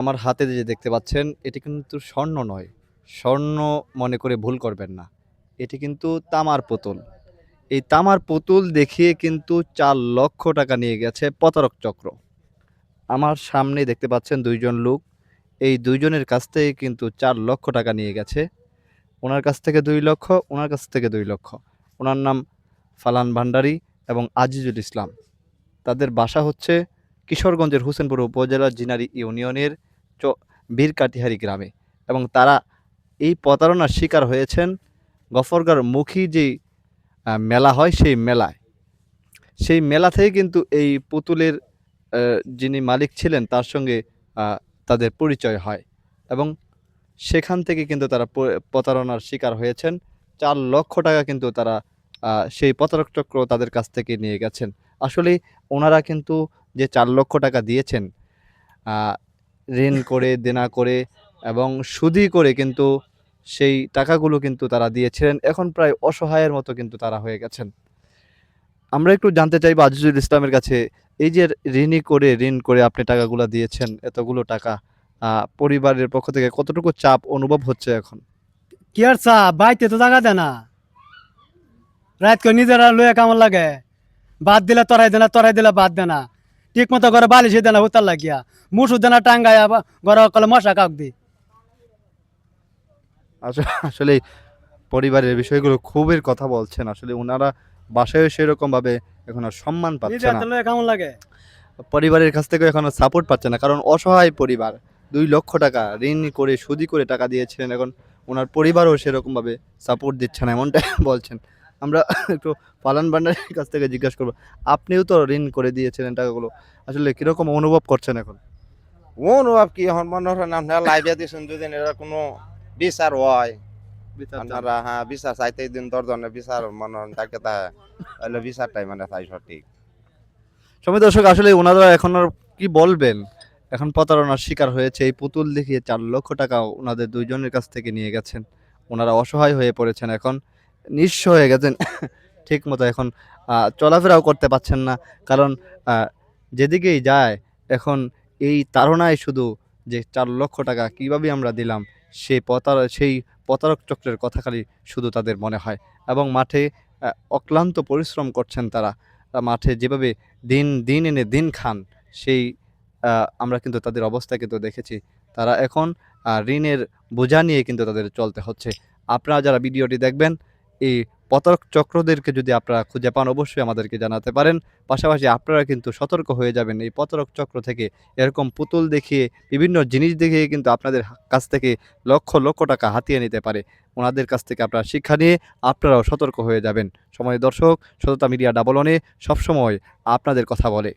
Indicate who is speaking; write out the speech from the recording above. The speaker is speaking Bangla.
Speaker 1: আমার হাতে যে দেখতে পাচ্ছেন এটি কিন্তু স্বর্ণ নয়। স্বর্ণ মনে করে ভুল করবেন না। এটি কিন্তু তামার পুতুল। এই তামার পুতুল দেখিয়ে কিন্তু ৪ লক্ষ টাকা নিয়ে গেছে প্রতারক চক্র। আমার সামনেই দেখতে পাচ্ছেন ২ জন লোক। এই ২ জনের কাছ থেকে কিন্তু ৪ লক্ষ টাকা নিয়ে গেছে। উনার কাছ থেকে ২ লক্ষ, উনার কাছ থেকে ২ লক্ষ। উনার নাম ফালান ভান্ডারী এবং আজিজুল ইসলাম। তাদের বাসা হচ্ছে কিশোরগঞ্জের হোসেনপুর উপজেলার জিনারি ইউনিয়নের চ বীরকাটিহারি গ্রামে এবং তারা এই প্রতারণার শিকার হয়েছেন গফরগাঁওর মুখী যেই মেলা হয় সেই মেলায়। সেই মেলা থেকে কিন্তু এই পুতুলের যিনি মালিক ছিলেন তার সঙ্গে আ তাদের পরিচয় হয় এবং সেখান থেকে কিন্তু তারা প্রতারণার শিকার হয়েছেন। ৪ লক্ষ টাকা কিন্তু তারা সেই প্রতারক চক্র তাদের কাছ থেকে নিয়ে গেছেন। আসলেই ওনারা কিন্তু যে ৪ লক্ষ টাকা দিয়েছেন আ ঋণ করে, দেনা করে এবং সুদি করে কিন্তু সেই টাকাগুলো কিন্তু তারা দিয়েছিলেন। এখন প্রায় অসহায়ের মতো কিন্তু তারা হয়ে গেছেন। আমরা একটু জানতে চাইবো আজিজুল ইসলামের কাছে, এই যে ঋণ করে আপনি টাকাগুলা দিয়েছেন, এতগুলো টাকা পরিবারের পক্ষ থেকে কতটুকু চাপ অনুভব হচ্ছে এখন?
Speaker 2: কি আর চা বাইতে তো জায়গা দেয় না। রাত করে নিজেরা লইয়া কেমন লাগে। বাদ দিলে তরাই দিলে বাদ দেনা। ঠিক মতো করে বালিশ দেনা হুতার লাগিয়া মুসু দেনা টাঙ্গাইয়া ঘরে কলে মশা কাক দি।
Speaker 1: আসলেই পরিবারের বিষয়গুলো খুবই কথা বলছেন। আসলে উনারা বাসায়ও সেরকমভাবে এখন আর সম্মান
Speaker 2: নিজে
Speaker 1: পাচ্ছে না।
Speaker 2: হাতে লইয়া কেমন লাগে।
Speaker 1: পরিবারের কাছ থেকেও এখন আর সাপোর্ট পাচ্ছে না। কারণ অসহায় পরিবার। ২ লক্ষ টাকা ঋণ করে সুদি করে টাকা দিয়েছিলেন। এখন উনার পরিবারও সেরকমভাবে সাপোর্ট দিচ্ছে না এমনটাই বলছেন। আমরা একটু পালান ভান্ডারীর কাছ থেকে জিজ্ঞাসা করব। আপনিও তো ঋণ করে দিয়েছিলেন টাকাগুলো। আসলে কিরকম অনুভব করছেন এখন?
Speaker 3: অনুভব কি এখন মনে করেন আপনারা লাইভে দিয়েছেন যদি এরা কোনো বিচার হয়
Speaker 1: বিচার চান?
Speaker 3: আপনারা হ্যাঁ বিচার চাইতে দিন দশজনের বিচার মনে হয় তাকে তা হলে বিচারটাই মানে তাই সঠিক।
Speaker 1: সময় দর্শক আসলে উনারা এখন আর কি বলবেন? এখন প্রতারণার শিকার হয়েছে। এই পুতুল দেখিয়ে ৪ লক্ষ টাকা উনাদের ২ জনের কাছ থেকে নিয়ে গেছেন। উনারা অসহায় হয়ে পড়েছেন এখন। নিঃস্ব হয়ে গেছেন। ঠিকমতো এখন চলাফেরাও করতে পারছেন না। কারণ আ যেদিকেই যায় এখন এই তাড়নায় শুধু যে ৪ লক্ষ টাকা কিভাবে আমরা দিলাম সেই প্রতারক চক্রের কথা খালি শুধু তাদের মনে হয় এবং মাঠে অক্লান্ত পরিশ্রম করছেন তারা। মাঠে যেভাবে দিন এনে দিন খান সেই আ আমরা কিন্তু তাদের অবস্থা কিন্তু দেখেছি। তারা এখন ঋণের বোঝা নিয়ে কিন্তু তাদের চলতে হচ্ছে। আপনারা যারা ভিডিওটি দেখবেন, এই প্রতারক চক্রদেরকে যদি আপনারা খুঁজে পান অবশ্যই আমাদেরকে জানাতে পারেন। পাশাপাশি আপনারা কিন্তু সতর্ক হয়ে যাবেন এই প্রতারক চক্র থেকে। এরকম পুতুল দেখিয়ে বিভিন্ন জিনিস দেখিয়ে কিন্তু আপনাদের কাছ থেকে লক্ষ টাকা হাতিয়ে নিতে পারে। ওনাদের কাছ থেকে আপনারা শিক্ষা নিয়ে আপনারাও সতর্ক হয়ে যাবেন। সম্মানিত দর্শক, সততা মিডিয়া ডাবল অনে সবসময় আপনাদের কথা বলে।